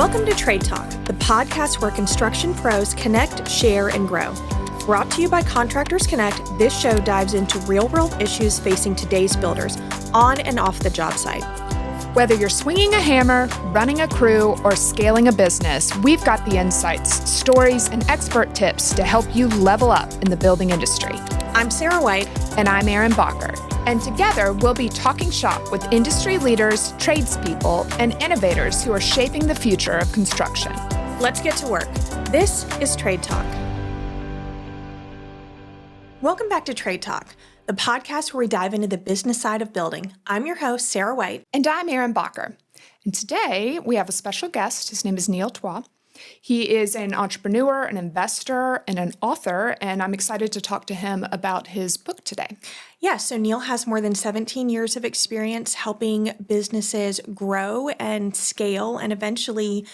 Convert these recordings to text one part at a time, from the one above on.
Welcome to Trade Talk, the podcast where construction pros connect, share, and grow. Brought to you by Contractors Connect, this show dives into real-world issues facing today's builders on and off the job site. Whether you're swinging a hammer, running a crew, or scaling a business, we've got the insights, stories, and expert tips to help you level up in the building industry. I'm Sarah White. And I'm Erin Bacher. And together, we'll be talking shop with industry leaders, tradespeople, and innovators who are shaping the future of construction. Let's get to work. This is Trade Talk. Welcome back to Trade Talk, the podcast where we dive into the business side of building. I'm your host, Sarah White. And I'm Erin Bacher. And today, we have a special guest. His name is Neil Twa. He is an entrepreneur, an investor, and an author, and I'm excited to talk to him about his book today. Yeah, so Neil has more than 17 years of experience helping businesses grow and scale and eventually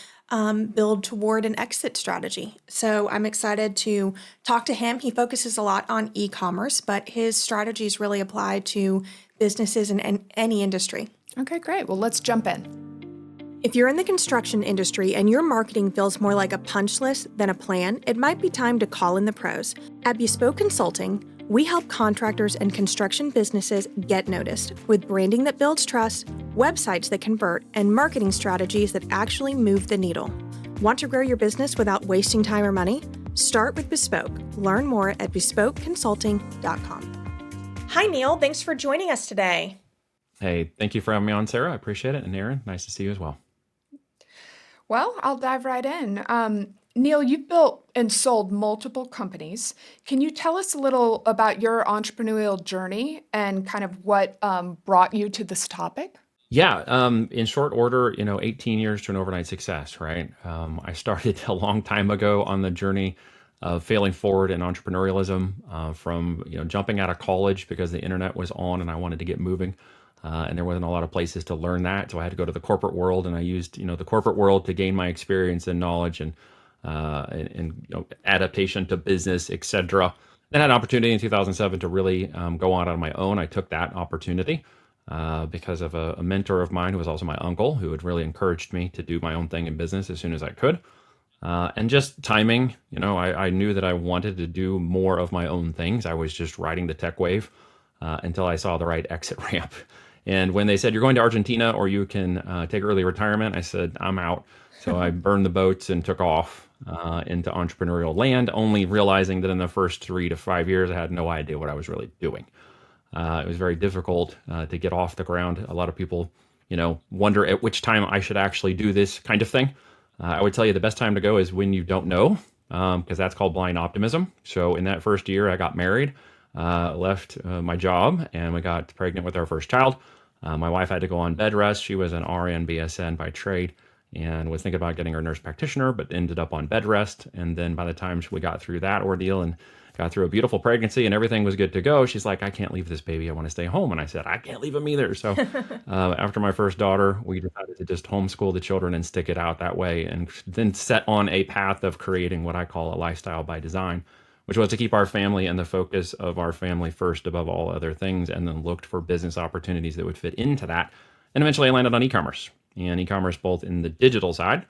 build toward an exit strategy. So I'm excited to talk to him. He focuses a lot on e-commerce, but his strategies really apply to businesses in any industry. Okay, great. Well, let's jump in. If you're in the construction industry and your marketing feels more like a punch list than a plan, it might be time to call in the pros. At Bespoke Consulting, we help contractors and construction businesses get noticed with branding that builds trust, websites that convert, and marketing strategies that actually move the needle. Want to grow your business without wasting time or money? Start with Bespoke. Learn more at bespokeconsulting.com. Hi, Neil. Thanks for joining us today. Hey, thank you for having me on, Sarah. I appreciate it. And Erin, nice to see you as well. Well, I'll dive right in. Neil, you've built and sold multiple companies. Can you tell us a little about your entrepreneurial journey and kind of what brought you to this topic? Yeah, in short order, 18 years to an overnight success, right? I started a long time ago on the journey of failing forward in entrepreneurialism from, jumping out of college because the internet was on and I wanted to get moving. And there wasn't a lot of places to learn that. So I had to go to the corporate world, and I used, the corporate world to gain my experience and knowledge and adaptation to business, et cetera. Then I had an opportunity in 2007 to really go on my own. I took that opportunity because of a mentor of mine who was also my uncle, who had really encouraged me to do my own thing in business as soon as I could. And just timing, I knew that I wanted to do more of my own things. I was just riding the tech wave until I saw the right exit ramp. And when they said, you're going to Argentina or you can take early retirement, I said, I'm out. So I burned the boats and took off into entrepreneurial land, only realizing that in the first 3 to 5 years, I had no idea what I was really doing. It was very difficult to get off the ground. A lot of people, wonder at which time I should actually do this kind of thing. I would tell you the best time to go is when you don't know, because that's called blind optimism. So in that first year, I got married, left my job, and we got pregnant with our first child. My wife had to go on bed rest. She was an RN BSN by trade and was thinking about getting her nurse practitioner, but ended up on bed rest. And then by the time we got through that ordeal and got through a beautiful pregnancy and everything was good to go, she's like, I can't leave this baby. I want to stay home. And I said, I can't leave him either. So after my first daughter, we decided to just homeschool the children and stick it out that way, and then set on a path of creating what I call a lifestyle by design, which was to keep our family and the focus of our family first above all other things, and then looked for business opportunities that would fit into that. And eventually I landed on e-commerce, and e-commerce both in the digital side,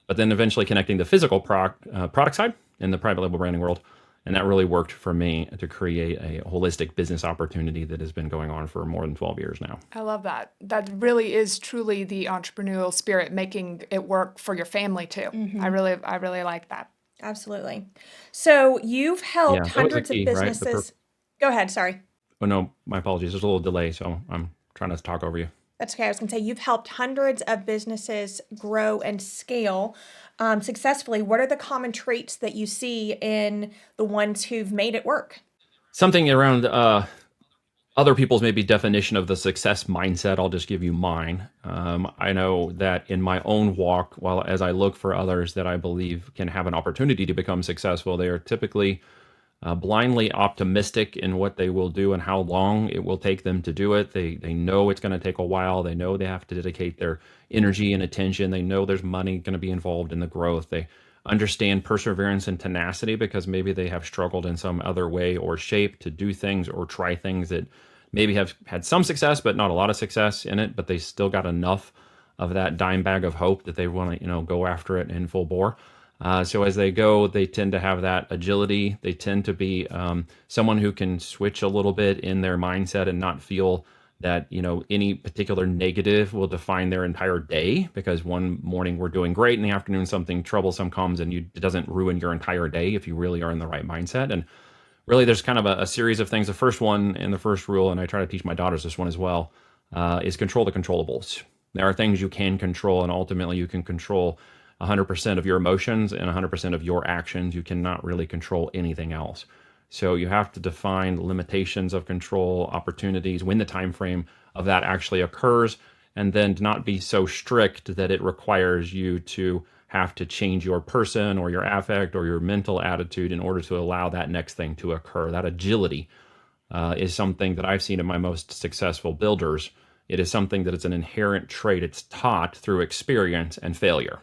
but then eventually connecting the physical product side in the private label branding world. And that really worked for me to create a holistic business opportunity that has been going on for more than 12 years now. I love that. That really is truly the entrepreneurial spirit, making it work for your family too. Mm-hmm. I really like that. Absolutely. So you've helped hundreds key, of businesses. Right? Go ahead. Sorry. Oh, no, my apologies. There's a little delay, so I'm trying to talk over you. That's okay. I was going to say you've helped hundreds of businesses grow and scale successfully. What are the common traits that you see in the ones who've made it work? Something around other people's maybe definition of the success mindset. I'll just give you mine. I know that in my own walk, while as I look for others that I believe can have an opportunity to become successful, they are typically blindly optimistic in what they will do and how long it will take them to do it. They know it's going to take a while. They know they have to dedicate their energy and attention. They know there's money going to be involved in the growth. They understand perseverance and tenacity because maybe they have struggled in some other way or shape to do things or try things that maybe have had some success, but not a lot of success in it, but they still got enough of that dime bag of hope that they want to, go after it in full bore. So as they go, they tend to have that agility. They tend to be someone who can switch a little bit in their mindset and not feel that any particular negative will define their entire day, because one morning we're doing great, in the afternoon something troublesome comes, and it doesn't ruin your entire day if you really are in the right mindset. And really, there's kind of a series of things. The first one, and the first rule, and I try to teach my daughters this one as well, is control the controllables. There are things you can control, and ultimately you can control 100% of your emotions and 100% of your actions. You cannot really control anything else. So you have to define limitations of control, opportunities, when the time frame of that actually occurs, and then not be so strict that it requires you to have to change your person or your affect or your mental attitude in order to allow that next thing to occur. That agility is something that I've seen in my most successful builders. It is something that it's an inherent trait. It's taught through experience and failure.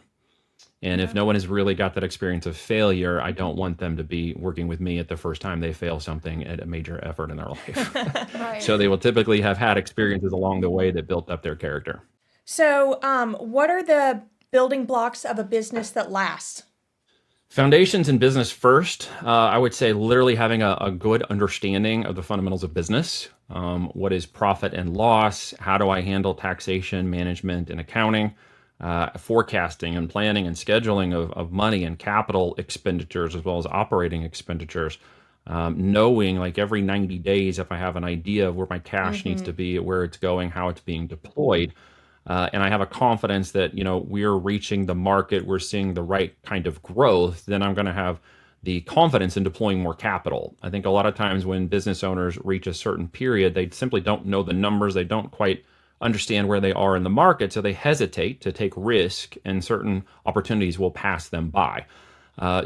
And if no one has really got that experience of failure, I don't want them to be working with me at the first time they fail something at a major effort in their life. Right. So they will typically have had experiences along the way that built up their character. So, what are the building blocks of a business that lasts? Foundations in business first. I would say literally having a good understanding of the fundamentals of business. What is profit and loss? How do I handle taxation, management, and accounting? Forecasting and planning and scheduling of money and capital expenditures, as well as operating expenditures. Knowing, like, every 90 days, if I have an idea of where my cash needs to be, where it's going, how it's being deployed. And I have a confidence that, we're reaching the market, we're seeing the right kind of growth, then I'm going to have the confidence in deploying more capital. I think a lot of times when business owners reach a certain period, they simply don't know the numbers. They don't quite understand where they are in the market, so they hesitate to take risk, and certain opportunities will pass them by.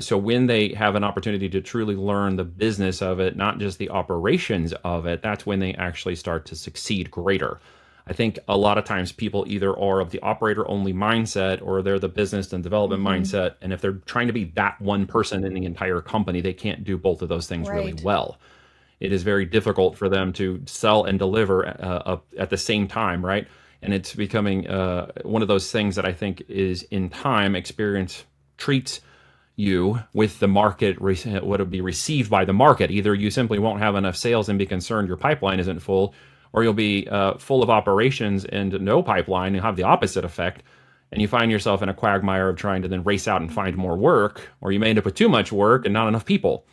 So when they have an opportunity to truly learn the business of it, not just the operations of it, that's when they actually start to succeed greater. I think a lot of times people either are of the operator only mindset, or they're the business and development mindset. And if they're trying to be that one person in the entire company, they can't do both of those things really Right. well. It is very difficult for them to sell and deliver at the same time, right? And it's becoming one of those things that I think is, in time, experience treats you with the market, what will be received by the market. Either you simply won't have enough sales and be concerned your pipeline isn't full, or you'll be full of operations and no pipeline. You'll have the opposite effect, and you find yourself in a quagmire of trying to then race out and find more work, or you may end up with too much work and not enough people.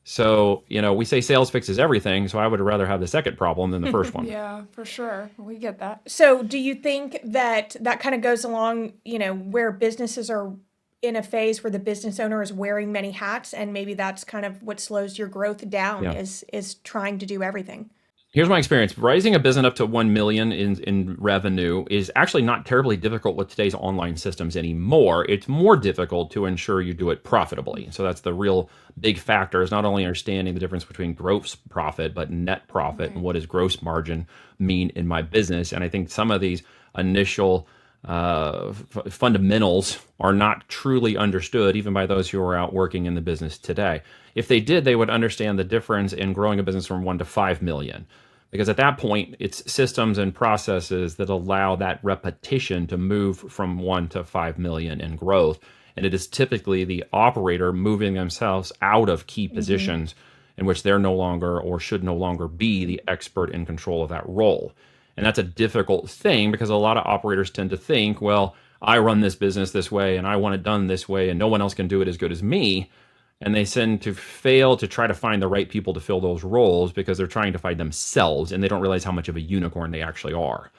So, we say sales fixes everything, so I would rather have the second problem than the first one. Yeah, for sure. We get that. So, do you think that that kind of goes along, where businesses are in a phase where the business owner is wearing many hats, and maybe that's kind of what slows your growth down, Yeah. is trying to do everything? Here's my experience. Rising a business up to 1 million in revenue is actually not terribly difficult with today's online systems anymore. It's more difficult to ensure you do it profitably. So that's the real big factor, is not only understanding the difference between gross profit, but net profit, and what does gross margin mean in my business. And I think some of these initial fundamentals are not truly understood, even by those who are out working in the business today. If they did, they would understand the difference in growing a business from 1 to 5 million. Because at that point, it's systems and processes that allow that repetition to move from 1 to 5 million in growth. And it is typically the operator moving themselves out of key positions in which they're no longer, or should no longer be, the expert in control of that role. And that's a difficult thing, because a lot of operators tend to think, well, I run this business this way and I want it done this way, and no one else can do it as good as me. And they tend to fail to try to find the right people to fill those roles, because they're trying to find themselves, and they don't realize how much of a unicorn they actually are.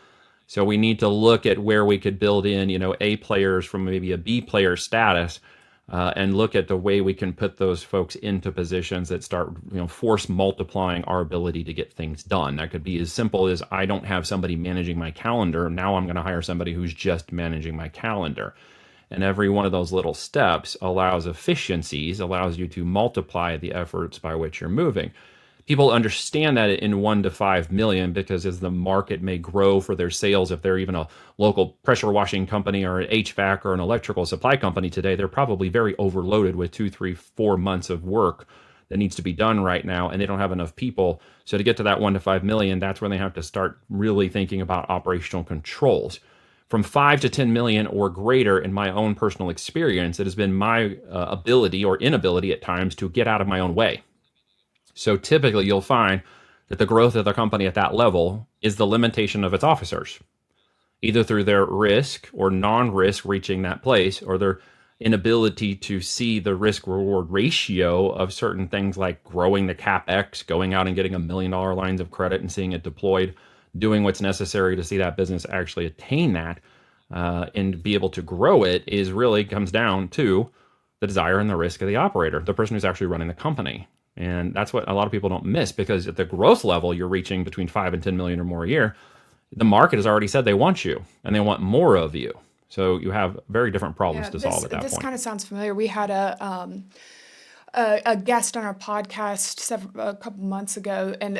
So we need to look at where we could build in, A players from maybe a B player status, and look at the way we can put those folks into positions that start, force multiplying our ability to get things done. That could be as simple as, I don't have somebody managing my calendar. Now I'm going to hire somebody who's just managing my calendar. And every one of those little steps allows efficiencies, allows you to multiply the efforts by which you're moving. People understand that in 1 to 5 million, because as the market may grow for their sales, if they're even a local pressure washing company or an HVAC or an electrical supply company today, they're probably very overloaded with 2, 3, 4 months of work that needs to be done right now, and they don't have enough people. So to get to that 1 to 5 million, that's when they have to start really thinking about operational controls. from 5 to 10 million or greater in my own personal experience, it has been my ability or inability at times to get out of my own way. So typically you'll find that the growth of the company at that level is the limitation of its officers, either through their risk or non-risk reaching that place, or their inability to see the risk reward ratio of certain things like growing the CapEx, going out and getting $1 million lines of credit and seeing it deployed, doing what's necessary to see that business actually attain that and be able to grow it is really comes down to the desire and the risk of the operator, the person who's actually running the company. And that's what a lot of people don't miss, because at the growth level, you're reaching between 5 and 10 million or more a year. The market has already said they want you and they want more of you. So you have very different problems Yeah, to solve at that this point. kind of sounds familiar. We had a guest on our podcast a couple months ago, and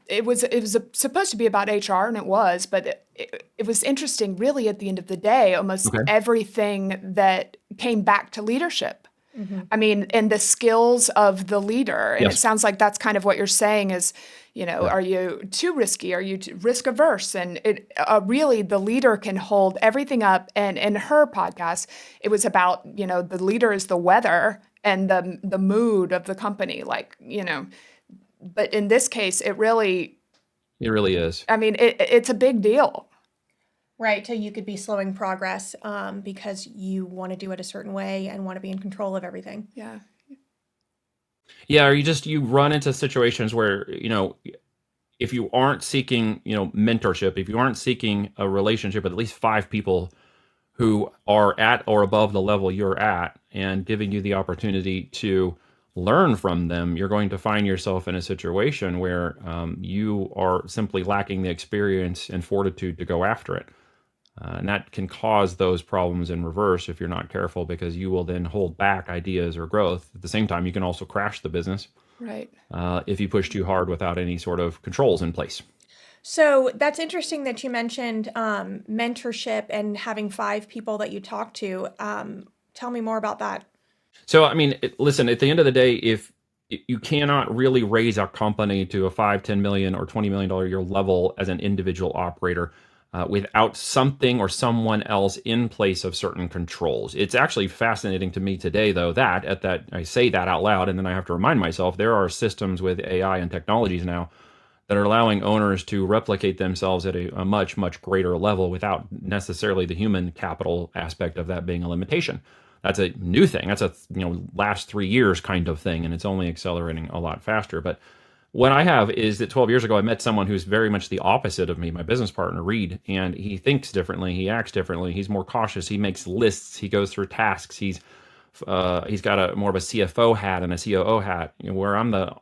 it was supposed to be about HR, and it was, but it was interesting. Really, at the end of the day, almost Okay. everything that came back to leadership. I mean, and the skills of the leader. And it Yes. sounds like that's kind of what you're saying is, Yeah. are you too risky? Are you risk averse? And it really, the leader can hold everything up. And in her podcast, it was about, the leader is the weather and the mood of the company. But in this case, It really is. I mean, it's a big deal. Right, so you could be slowing progress because you want to do it a certain way and want to be in control of everything. Yeah. Yeah, or you run into situations where, if you aren't seeking, mentorship, if you aren't seeking a relationship with at least 5 people who are at or above the level you're at and giving you the opportunity to learn from them, you're going to find yourself in a situation where you are simply lacking the experience and fortitude to go after it. And that can cause those problems in reverse if you're not careful, because you will then hold back ideas or growth. At the same time, you can also crash the business Right. if you push too hard without any sort of controls in place. So that's interesting that you mentioned mentorship and having 5 people that you talk to. Tell me more about that. So, I mean, listen, at the end of the day, if you cannot really raise a company to a 5, 10 million or $20 million a year level as an individual operator without something or someone else in place of certain controls. It's actually fascinating to me today, though, that I say that out loud, and then I have to remind myself there are systems with AI and technologies now that are allowing owners to replicate themselves at a much, much greater level without necessarily the human capital aspect of that being a limitation. That's a new thing. That's a last 3 years kind of thing, and it's only accelerating a lot faster. But what I have is that 12 years ago, I met someone who's very much the opposite of me, my business partner, Reed, and he thinks differently. He acts differently. He's more cautious. He makes lists. He goes through tasks. He's got a more of a CFO hat and a COO hat, where I'm the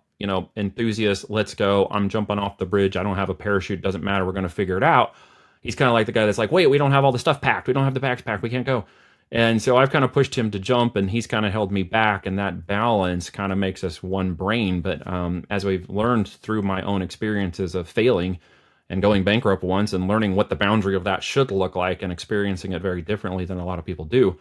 enthusiast. Let's go. I'm jumping off the bridge. I don't have a parachute. Doesn't matter. We're going to figure it out. He's kind of like the guy that's like, wait, we don't have all the stuff packed. We don't have the bags packed. We can't go. And so I've kind of pushed him to jump, and he's kind of held me back. And that balance kind of makes us one brain. But as we've learned through my own experiences of failing and going bankrupt once and learning what the boundary of that should look like and experiencing it very differently than a lot of people do,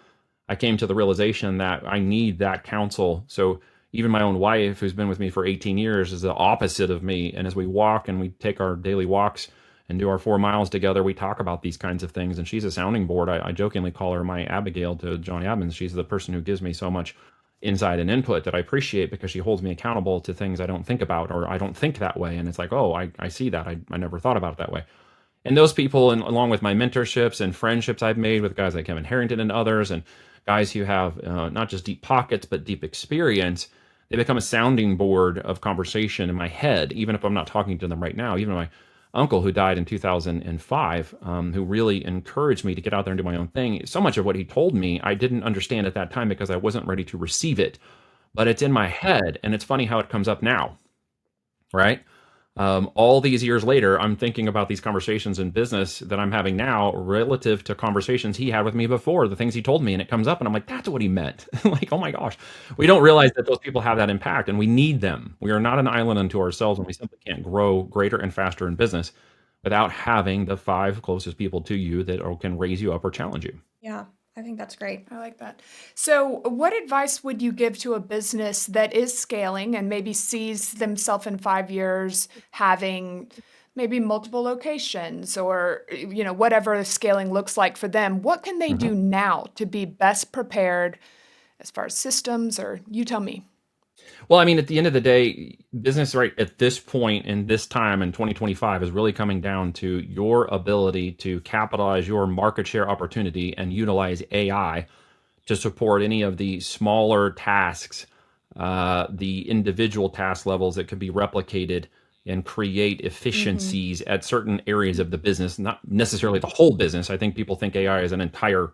I came to the realization that I need that counsel. So even my own wife, who's been with me for 18 years, is the opposite of me. And as we walk and we take our daily walks and do our 4 miles together, we talk about these kinds of things. And she's a sounding board. I jokingly call her my Abigail to Johnny Abbins. She's the person who gives me so much insight and input that I appreciate, because she holds me accountable to things I don't think about, or I don't think that way. And it's like, oh, I see that. I never thought about it that way. And those people, and along with my mentorships and friendships I've made with guys like Kevin Harrington and others, and guys who have not just deep pockets, but deep experience, they become a sounding board of conversation in my head, even if I'm not talking to them right now. Even my uncle, who died in 2005, who really encouraged me to get out there and do my own thing. So much of what he told me, I didn't understand at that time because I wasn't ready to receive it. But it's in my head, and it's funny how it comes up now, right? All these years later, I'm thinking about these conversations in business that I'm having now relative to conversations he had with me before, the things he told me, and it comes up and I'm like, that's what he meant. Like, oh my gosh, we don't realize that those people have that impact, and we need them. We are not an island unto ourselves, and we simply can't grow greater and faster in business without having the 5 closest people to you that can raise you up or challenge you. Yeah, I think that's great. I like that. So, what advice would you give to a business that is scaling and maybe sees themselves in 5 years having maybe multiple locations or, whatever the scaling looks like for them, what can they Mhm. do now to be best prepared as far as systems, or you tell me? Well, I mean, at the end of the day, business right at this point in this time in 2025 is really coming down to your ability to capitalize your market share opportunity and utilize AI to support any of the smaller tasks, the individual task levels that could be replicated and create Hmm. efficiencies at certain areas of the business, not necessarily the whole business. I think people think AI is an entire,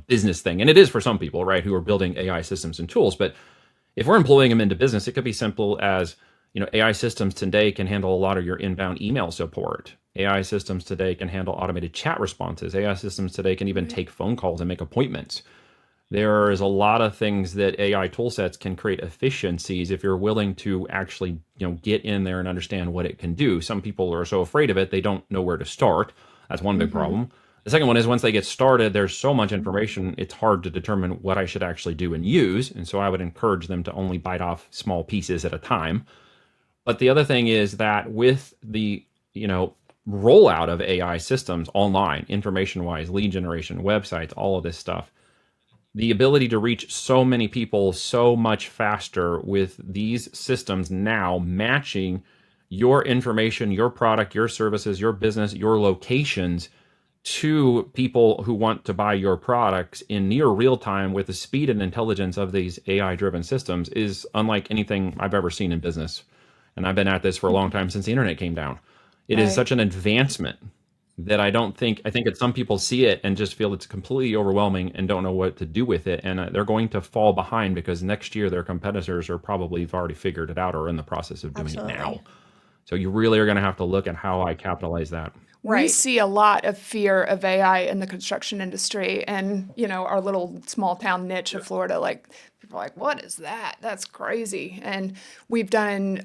business thing, and it is for some people, right, who are building AI systems and tools. But if we're employing them into business, it could be simple as, AI systems today can handle a lot of your inbound email support. AI systems today can handle automated chat responses. AI systems today can even Right. take phone calls and make appointments. There is a lot of things that AI toolsets can create efficiencies if you're willing to actually, get in there and understand what it can do. Some people are so afraid of it, they don't know where to start. That's one big Hmm. problem. The second one is once they get started, there's so much information, it's hard to determine what I should actually do and use. And so I would encourage them to only bite off small pieces at a time. But the other thing is that with the, rollout of AI systems online, information wise, lead generation, websites, all of this stuff, the ability to reach so many people so much faster with these systems now matching your information, your product, your services, your business, your locations to people who want to buy your products in near real time with the speed and intelligence of these AI driven systems is unlike anything I've ever seen in business. And I've been at this for a long time since the internet came down. It is Right. such an advancement that I think that some people see it and just feel it's completely overwhelming and don't know what to do with it. And they're going to fall behind because next year their competitors are probably have already figured it out or in the process of doing it now. Absolutely. So you really are going to have to look at how I capitalize that. We Right. see a lot of fear of AI in the construction industry and, our little small town niche of Florida. Like, people are like, what is that? That's crazy. And we've done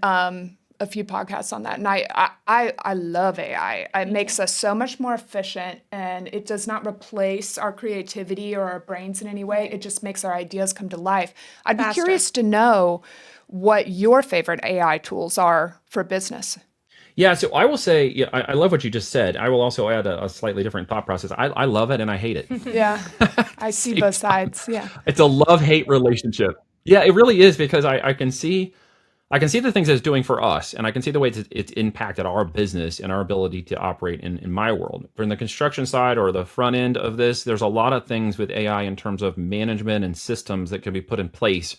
a few podcasts on that. And I love AI. It Me too. makes us so much more efficient and it does not replace our creativity or our brains in any way. Right. It just makes our ideas come to life. I'd be Faster. curious to know what your favorite AI tools are for business. Yeah, so I will say, yeah, I love what you just said. I will also add a slightly different thought process. I love it and I hate it. Yeah, I see Same both time. sides. Yeah. It's a love hate relationship. Yeah, it really is because I can see the things that it's doing for us, and I can see the way it's impacted our business and our ability to operate in my world. From the construction side or the front end of this, there's a lot of things with AI in terms of management and systems that can be put in place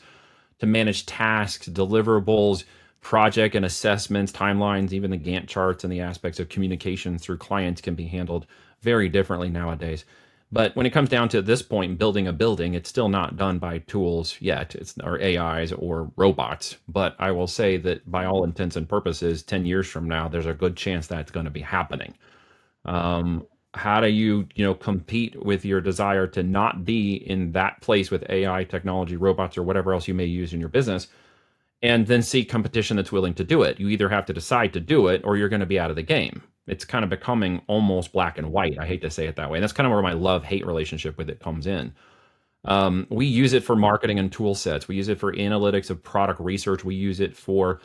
to manage tasks, deliverables, project and assessments, timelines, even the Gantt charts and the aspects of communication through clients can be handled very differently nowadays. But when it comes down to this point, building a building, it's still not done by tools yet. It's or AIs or robots. But I will say that by all intents and purposes, 10 years from now, there's a good chance that's going to be happening. Um, how do you, compete with your desire to not be in that place with AI, technology, robots, or whatever else you may use in your business, and then seek competition that's willing to do it? You either have to decide to do it or you're going to be out of the game. It's kind of becoming almost black and white. I hate to say it that way. And that's kind of where my love hate relationship with it comes in. We use it for marketing and tool sets. We use it for analytics of product research. We use it for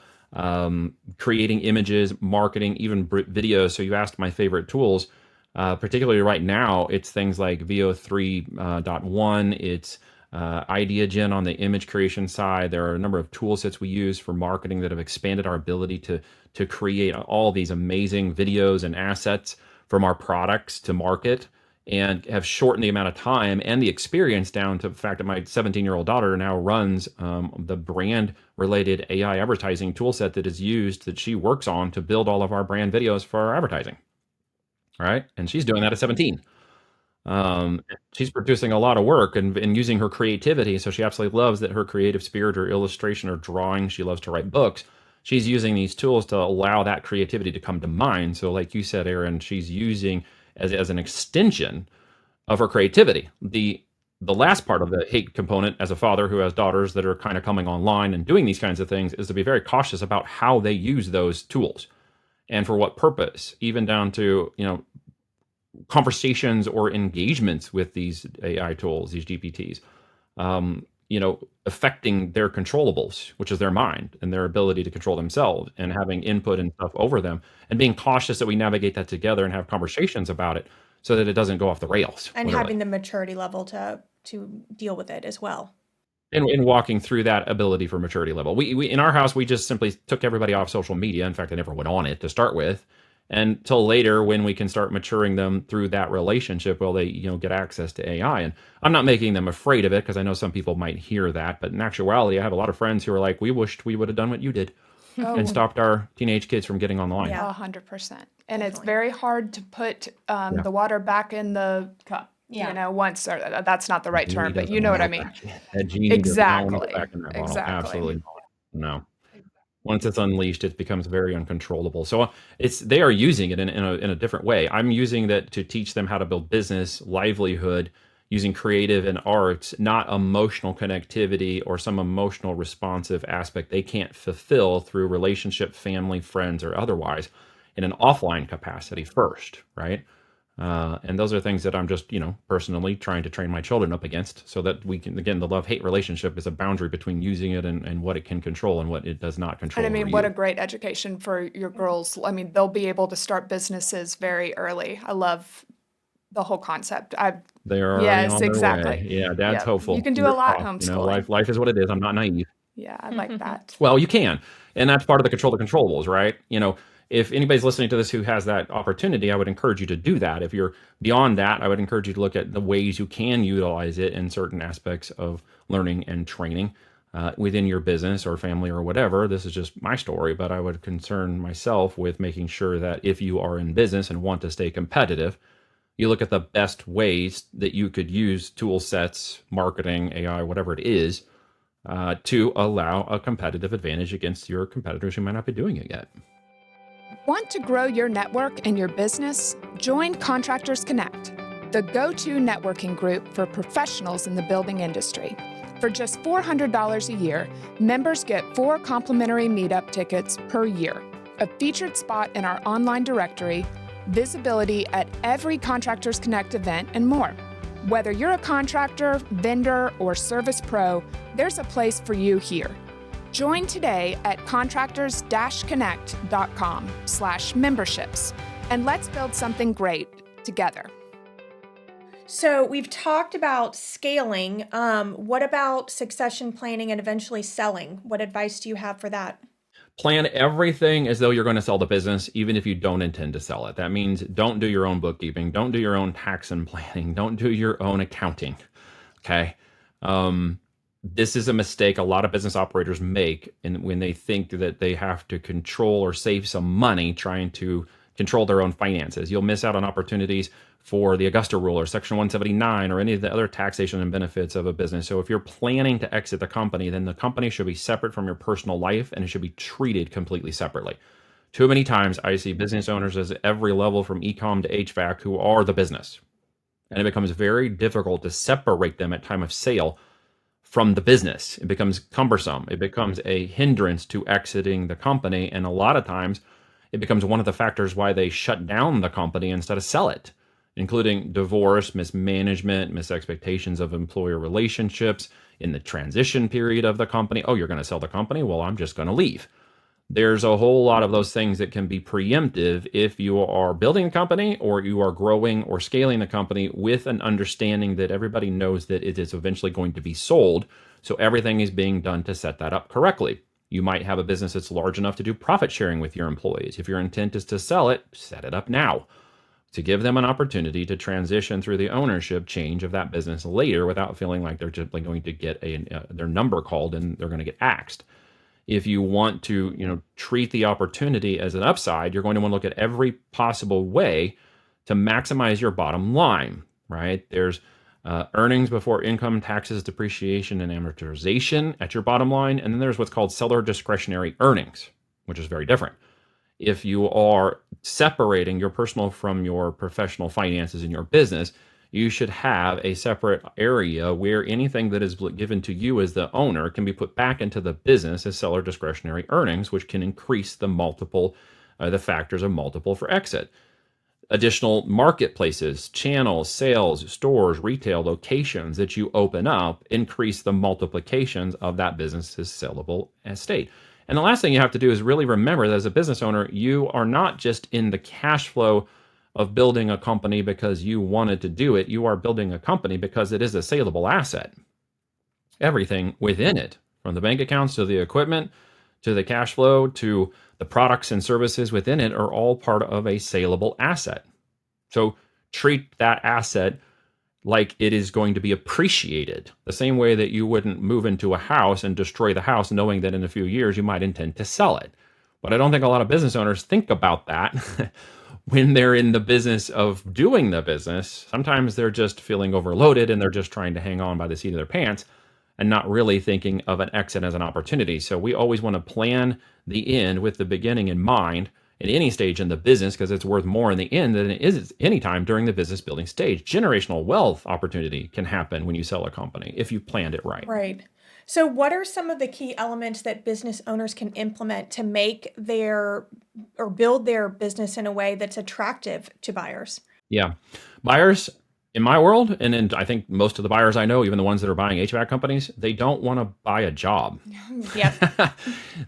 creating images, marketing, even videos. So you asked my favorite tools. Particularly right now, it's things like VO3.1. It's IdeaGen on the image creation side. There are a number of tool sets we use for marketing that have expanded our ability to create all these amazing videos and assets from our products to market and have shortened the amount of time and the experience down to the fact that my 17-year-old daughter now runs the brand related AI advertising tool set that is used that she works on to build all of our brand videos for our advertising. Right. And she's doing that at 17. She's producing a lot of work and using her creativity. So she absolutely loves that her creative spirit or illustration or drawing. She loves to write books. She's using these tools to allow that creativity to come to mind. So, like you said, Erin, she's using as an extension of her creativity. The last part of the hate component as a father who has daughters that are kind of coming online and doing these kinds of things is to be very cautious about how they use those tools and for what purpose, even down to, conversations or engagements with these AI tools, these GPTs. affecting their controllables, which is their mind and their ability to control themselves and having input and stuff over them, and being cautious that we navigate that together and have conversations about it so that it doesn't go off the rails. And Literally. having the maturity level to deal with it as well. In walking through that ability for maturity level. We in our house, we just simply took everybody off social media. In fact, I never went on it to start with, until later when we can start maturing them through that relationship. Well, they get access to AI, and I'm not making them afraid of it because I know some people might hear that, but in actuality, I have a lot of friends who are like, we wished we would have done what you did and stopped our teenage kids from getting online. Yeah, 100%. And it's very hard to put the water back in the cup. Yeah. Once, or that's not the right Genie term, but doesn't you know what I melt mean. back in. That genie does not want to Exactly. go back in that bottle. Exactly. Absolutely not. No. Once it's unleashed, it becomes very uncontrollable. So they are using it in a different way. I'm using that to teach them how to build business, livelihood, using creative and arts, not emotional connectivity or some emotional responsive aspect they can't fulfill through relationship, family, friends, or otherwise in an offline capacity first, right? And those are things that I'm just, personally trying to train my children up against so that we can, again, the love-hate relationship is a boundary between using it and what it can control and what it does not control. And I mean, over what you. a great education for your girls. I mean, they'll be able to start businesses very early. I love the whole concept. They are already Yes, on their exactly. way. Yeah, Dad's Yep. hopeful. You can do a Fingers lot crossed. homeschooling. Life is what it is. I'm not naive. Yeah, I like that. Well, you can. And that's part of the control the controllables, right? If anybody's listening to this who has that opportunity, I would encourage you to do that. If you're beyond that, I would encourage you to look at the ways you can utilize it in certain aspects of learning and training within your business or family or whatever. This is just my story, but I would concern myself with making sure that if you are in business and want to stay competitive, you look at the best ways that you could use tool sets, marketing, AI, whatever it is, to allow a competitive advantage against your competitors who might not be doing it yet. Want to grow your network and your business? Join Contractors Connect, the go-to networking group for professionals in the building industry. For just $400 a year, members get 4 complimentary meetup tickets per year, a featured spot in our online directory, visibility at every Contractors Connect event, and more. Whether you're a contractor, vendor, or service pro, there's a place for you here. Join today at contractors-connect.com/memberships, and let's build something great together. So we've talked about scaling. What about succession planning and eventually selling? What advice do you have for that? Plan everything as though you're going to sell the business, even if you don't intend to sell it. That means don't do your own bookkeeping, don't do your own tax and planning, don't do your own accounting. Okay. This is a mistake a lot of business operators make when they think that they have to control or save some money trying to control their own finances. You'll miss out on opportunities for the Augusta rule or Section 179 or any of the other taxation and benefits of a business. So if you're planning to exit the company, then the company should be separate from your personal life and it should be treated completely separately. Too many times I see business owners at every level from e-com to HVAC who are the business. And it becomes very difficult to separate them at time of sale from the business. It becomes cumbersome. It becomes a hindrance to exiting the company. And a lot of times it becomes one of the factors why they shut down the company instead of sell it, including divorce, mismanagement, misexpectations of employer relationships in the transition period of the company. Oh, you're going to sell the company? Well, I'm just going to leave. There's a whole lot of those things that can be preemptive if you are building a company or you are growing or scaling the company with an understanding that everybody knows that it is eventually going to be sold. So everything is being done to set that up correctly. You might have a business that's large enough to do profit sharing with your employees. If your intent is to sell it, set it up now to give them an opportunity to transition through the ownership change of that business later without feeling like they're just going to get their number called and they're going to get axed. If you want to, treat the opportunity as an upside, you're going to want to look at every possible way to maximize your bottom line, right? There's earnings before income, taxes, depreciation, and amortization at your bottom line. And then there's what's called seller discretionary earnings, which is very different. If you are separating your personal from your professional finances in your business, you should have a separate area where anything that is given to you as the owner can be put back into the business as seller discretionary earnings, which can increase the multiple, the factors of multiple for exit. additional marketplaces, channels, sales, stores, retail locations that you open up increase the multiplications of that business's saleable estate. And the last thing you have to do is really remember that as a business owner, you are not just in the cash flow of building a company because you wanted to do it. You are building a company because it is a saleable asset. Everything within it, from the bank accounts to the equipment to the cash flow to the products and services within it, are all part of a saleable asset. So treat that asset like it is going to be appreciated, the same way that you wouldn't move into a house and destroy the house knowing that in a few years you might intend to sell it. But I don't think a lot of business owners think about that when they're in the business of doing the business. Sometimes they're just feeling overloaded and they're just trying to hang on by the seat of their pants and not really thinking of an exit as an opportunity. So we always want to plan the end with the beginning in mind at any stage in the business, because it's worth more in the end than it is any time during the business building stage. Generational wealth opportunity can happen when you sell a company if you planned it right. Right. So what are some of the key elements that business owners can implement to make their or build their business in a way that's attractive to buyers? Yeah. Buyers in my world, and in I think most of the buyers I know, even the ones that are buying HVAC companies, they don't want to buy a job. Yep.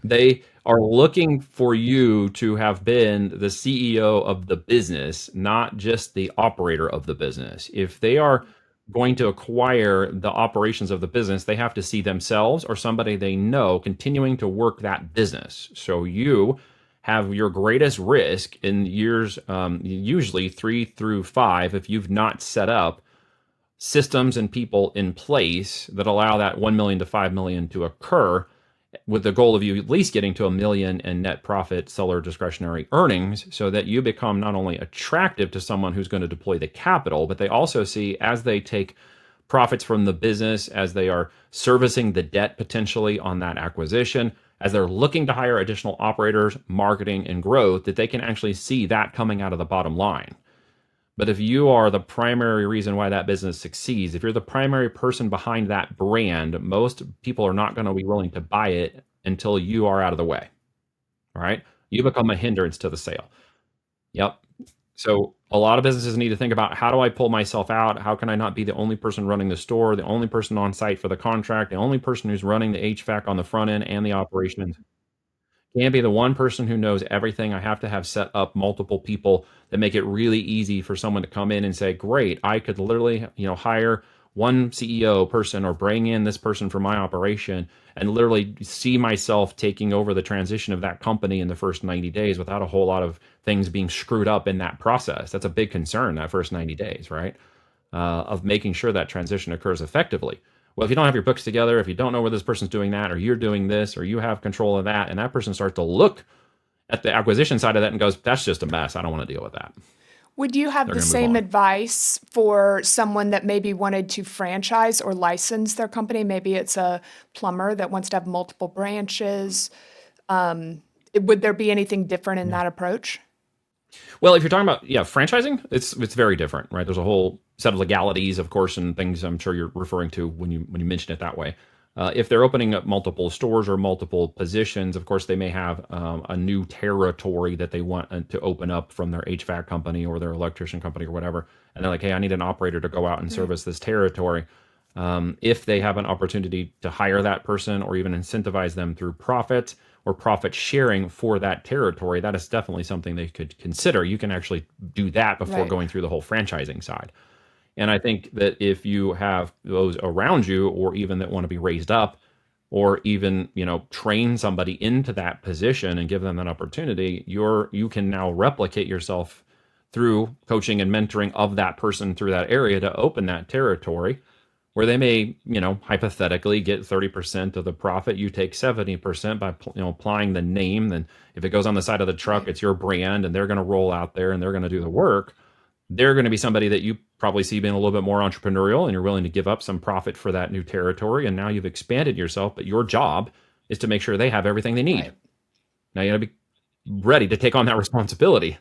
They are looking for you to have been the CEO of the business, not just the operator of the business. If they are going to acquire the operations of the business, they have to see themselves or somebody they know continuing to work that business. So you have your greatest risk in years, usually 3 through 5, if you've not set up systems and people in place that allow that 1 million to 5 million to occur, with the goal of you at least getting to $1 million in net profit seller discretionary earnings, so that you become not only attractive to someone who's going to deploy the capital, but they also see, as they take profits from the business, as they are servicing the debt potentially on that acquisition, as they're looking to hire additional operators, marketing, and growth, that they can actually see that coming out of the bottom line. But if you are the primary reason why that business succeeds, if you're the primary person behind that brand, most people are not going to be willing to buy it until you are out of the way. All right? You become a hindrance to the sale. Yep. So a lot of businesses need to think about, how do I pull myself out? How can I not be the only person running the store, the only person on site for the contract, the only person who's running the HVAC on the front end and the operations? Can't be the one person who knows everything. I have to have set up multiple people that make it really easy for someone to come in and say, great, I could literally, hire one CEO person or bring in this person for my operation and literally see myself taking over the transition of that company in the first 90 days without a whole lot of things being screwed up in that process. That's a big concern, that first 90 days, right? Of making sure that transition occurs effectively. Well, if you don't have your books together, if you don't know where this person's doing that, or you're doing this, or you have control of that, and that person starts to look at the acquisition side of that and goes, that's just a mess, I don't want to deal with that. Would you have They're the gonna move same on. advice for someone that maybe wanted to franchise or license their company? Maybe it's a plumber that wants to have multiple branches. Would there be anything different in that approach? Well, if you're talking about franchising, it's very different, right? There's a whole set of legalities, of course, and things I'm sure you're referring to when you mention it that way. If they're opening up multiple stores or multiple positions, of course, they may have a new territory that they want to open up from their HVAC company or their electrician company or whatever. And they're like, hey, I need an operator to go out and service this territory. If they have an opportunity to hire that person or even incentivize them through profit or profit sharing for that territory, that is definitely something they could consider. You can actually do that before Right. going through the whole franchising side. And I think that if you have those around you, or even that want to be raised up, or even train somebody into that position and give them that opportunity, you can now replicate yourself through coaching and mentoring of that person through that area to open that territory, where they may hypothetically get 30% of the profit. You take 70% by applying the name. Then if it goes on the side of the truck, Right. it's your brand, and they're going to roll out there and they're going to do the work. They're going to be somebody that you probably see being a little bit more entrepreneurial, and you're willing to give up some profit for that new territory. And now you've expanded yourself, but your job is to make sure they have everything they need. Right. Now you got to be ready to take on that responsibility,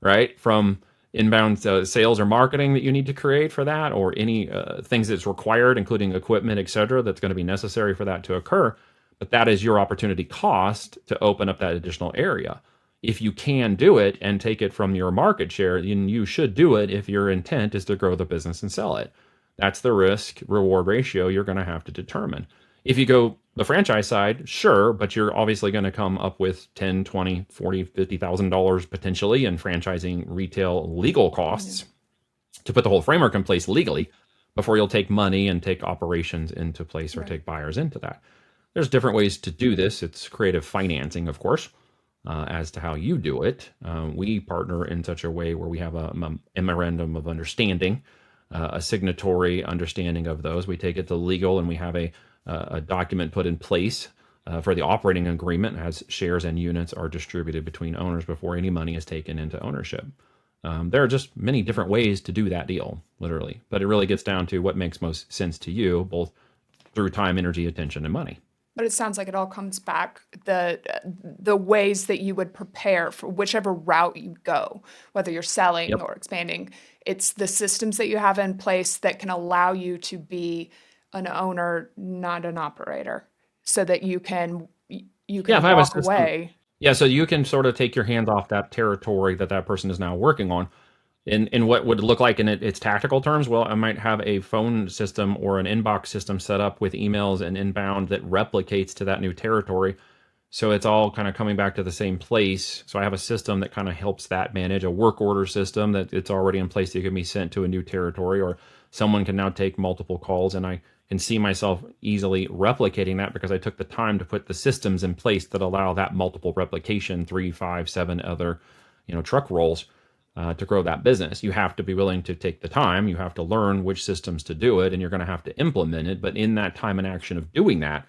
right? From inbound sales or marketing that you need to create for that, or any things that's required, including equipment, et cetera, that's going to be necessary for that to occur. But that is your opportunity cost to open up that additional area. if you can do it and take it from your market share, then you should do it if your intent is to grow the business and sell it. That's the risk reward ratio you're going to have to determine. If you go the franchise side, sure, but you're obviously going to come up with 10, 20, 40, $50,000 potentially in franchising retail legal costs to put the whole framework in place legally before you'll take money and take operations into place or take buyers into that. There's different ways to do this. It's creative financing, of course, as to how you do it. We partner in such a way where we have a memorandum of understanding, a signatory understanding of those. We take it to legal and we have a document put in place for the operating agreement as shares and units are distributed between owners before any money is taken into ownership. There are just many different ways to do that deal, literally, but it really gets down to what makes most sense to you, both through time, energy, attention, and money. But it sounds like it all comes back the ways that you would prepare for whichever route you go, whether you're selling or expanding. It's the systems that you have in place that can allow you to be an owner, not an operator, so that you can walk away. Yeah, so you can sort of take your hands off that territory that person is now working on. In what would look like in its tactical terms, well, I might have a phone system or an inbox system set up with emails and inbound that replicates to that new territory. So it's all kind of coming back to the same place. So I have a system that kind of helps that manage a work order system that it's already in place that can be sent to a new territory, or someone can now take multiple calls, and I can see myself easily replicating that because I took the time to put the systems in place that allow that multiple replication, 3, 5, 7 other, truck rolls to grow that business. You have to be willing to take the time. You have to learn which systems to do it, and you're going to have to implement it. But in that time and action of doing that,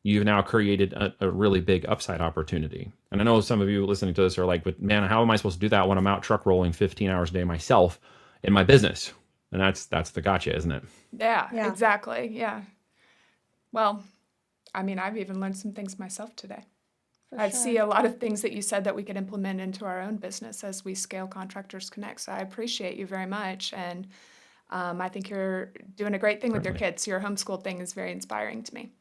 you've now created a really big upside opportunity. And I know some of you listening to this are like, but man, how am I supposed to do that when I'm out truck rolling 15 hours a day myself in my business? And that's the gotcha, isn't it? Yeah, exactly. Yeah. Well, I mean, I've even learned some things myself today. I see a lot of things that you said that we could implement into our own business as we scale Contractors Connect. So I appreciate you very much. And I think you're doing a great thing with your kids. Your homeschool thing is very inspiring to me.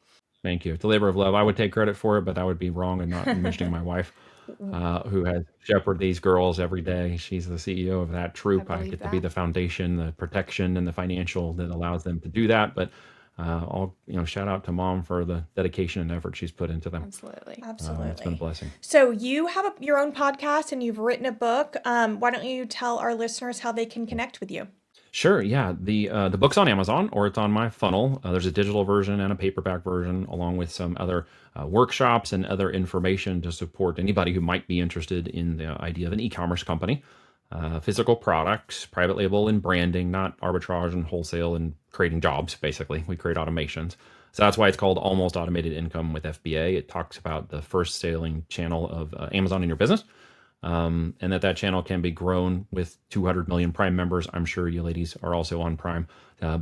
Thank you. It's a labor of love. I would take credit for it, but that would be wrong and not mentioning my wife, who has shepherded these girls every day. She's the CEO of that troop. I get to be the foundation, the protection, and the financial that allows them to do that. But I'll shout out to Mom for the dedication and effort she's put into them. Absolutely. It's been a blessing. So you have your own podcast and you've written a book. Why don't you tell our listeners how they can connect with you? Sure. Yeah. The book's on Amazon, or it's on my funnel. There's a digital version and a paperback version, along with some other workshops and other information to support anybody who might be interested in the idea of an e-commerce company. Physical products, private label, and branding, not arbitrage and wholesale and creating jobs, basically. We create automations. So that's why it's called Almost Automated Income with FBA. It talks about the first selling channel of Amazon in your business, and that channel can be grown with 200 million Prime members. I'm sure you ladies are also on Prime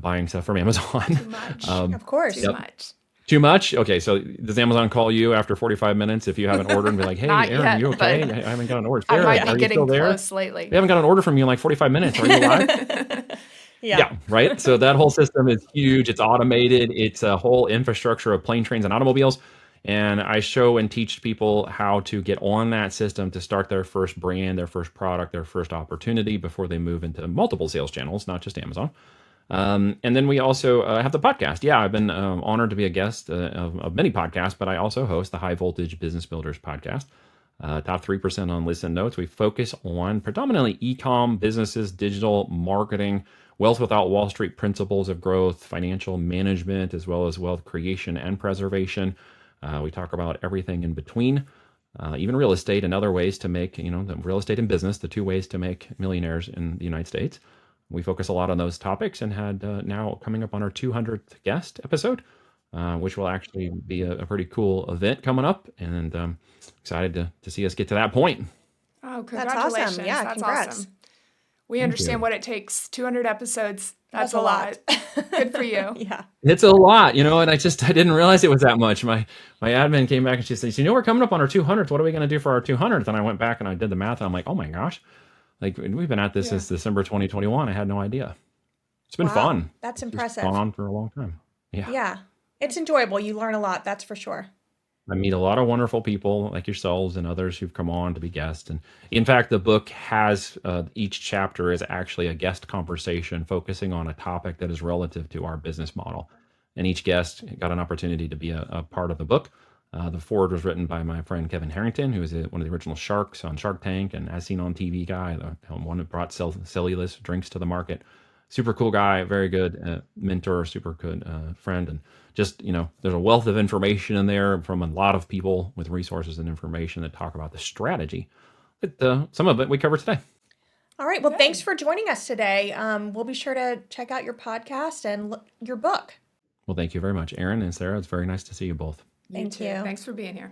buying stuff from Amazon. Too much. Of course. Too much. Too much? Okay, so does Amazon call you after 45 minutes if you haven't ordered and be like, hey, Erin, you okay? I haven't got an order. I might be are getting you still there? close lately. We haven't got an order from you in like 45 minutes. Are you alive? Yeah, right? So that whole system is huge. It's automated. It's a whole infrastructure of plane, trains, and automobiles. And I show and teach people how to get on that system to start their first brand, their first product, their first opportunity before they move into multiple sales channels, not just Amazon. And then we also have the podcast. Yeah, I've been honored to be a guest of many podcasts, but I also host the High Voltage Business Builders podcast. Top 3% on Listen Notes. We focus on predominantly e-com businesses, digital marketing, wealth without Wall Street principles of growth, financial management, as well as wealth creation and preservation. We talk about everything in between, even real estate and other ways to make, the real estate and business, the two ways to make millionaires in the United States. We focus a lot on those topics and had now coming up on our 200th guest episode, which will actually be a pretty cool event coming up, and excited to see us get to that point. Oh, congratulations. That's awesome. Yeah, congrats. Awesome. We understand what it takes. 200 episodes. That's a lot. Good for you. Yeah. It's a lot, and I didn't realize it was that much. My admin came back and she said, we're coming up on our 200th. What are we going to do for our 200th? And I went back and I did the math and I'm like, oh my gosh. Like, we've been at this since December 2021. I had no idea. It's been fun. That's impressive. It's gone on for a long time. Yeah. Yeah. It's enjoyable. You learn a lot. That's for sure. I meet a lot of wonderful people like yourselves and others who've come on to be guests. And in fact, the book has each chapter is actually a guest conversation focusing on a topic that is relative to our business model. And each guest got an opportunity to be a part of the book. The forward was written by my friend Kevin Harrington, who is one of the original sharks on Shark Tank and as seen on TV guy, the one that brought cellulose drinks to the market. Super cool guy, very good mentor, super good friend. And just, there's a wealth of information in there from a lot of people with resources and information that talk about the strategy. But some of it we cover today. All right. Well, thanks for joining us today. We'll be sure to check out your podcast and your book. Well, thank you very much, Erin and Sarah. It's very nice to see you both. Thank you. Thanks for being here.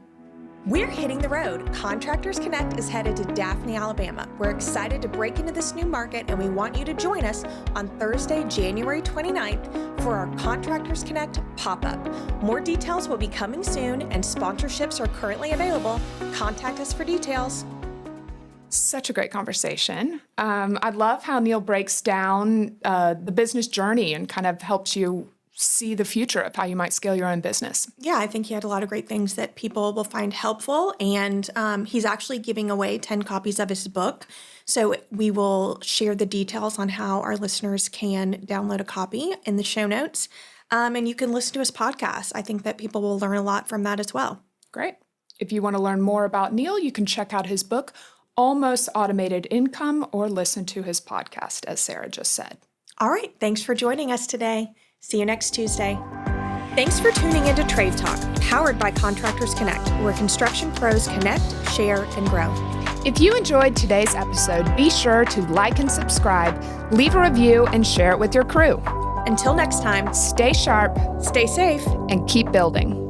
We're hitting the road. Contractors Connect is headed to Daphne, Alabama. We're excited to break into this new market, and we want you to join us on Thursday, January 29th for our Contractors Connect pop-up. More details will be coming soon, and sponsorships are currently available. Contact us for details. Such a great conversation. I love how Neil breaks down the business journey and kind of helps you see the future of how you might scale your own business. Yeah, I think he had a lot of great things that people will find helpful. And he's actually giving away 10 copies of his book. So we will share the details on how our listeners can download a copy in the show notes. And you can listen to his podcast. I think that people will learn a lot from that as well. Great. If you want to learn more about Neil, you can check out his book, Almost Automated Income, or listen to his podcast, as Sarah just said. All right. Thanks for joining us today. See you next Tuesday. Thanks for tuning into Trade Talk, powered by Contractors Connect, where construction pros connect, share, and grow. If you enjoyed today's episode, be sure to like and subscribe, leave a review, and share it with your crew. Until next time, Stay sharp, stay safe, and keep building.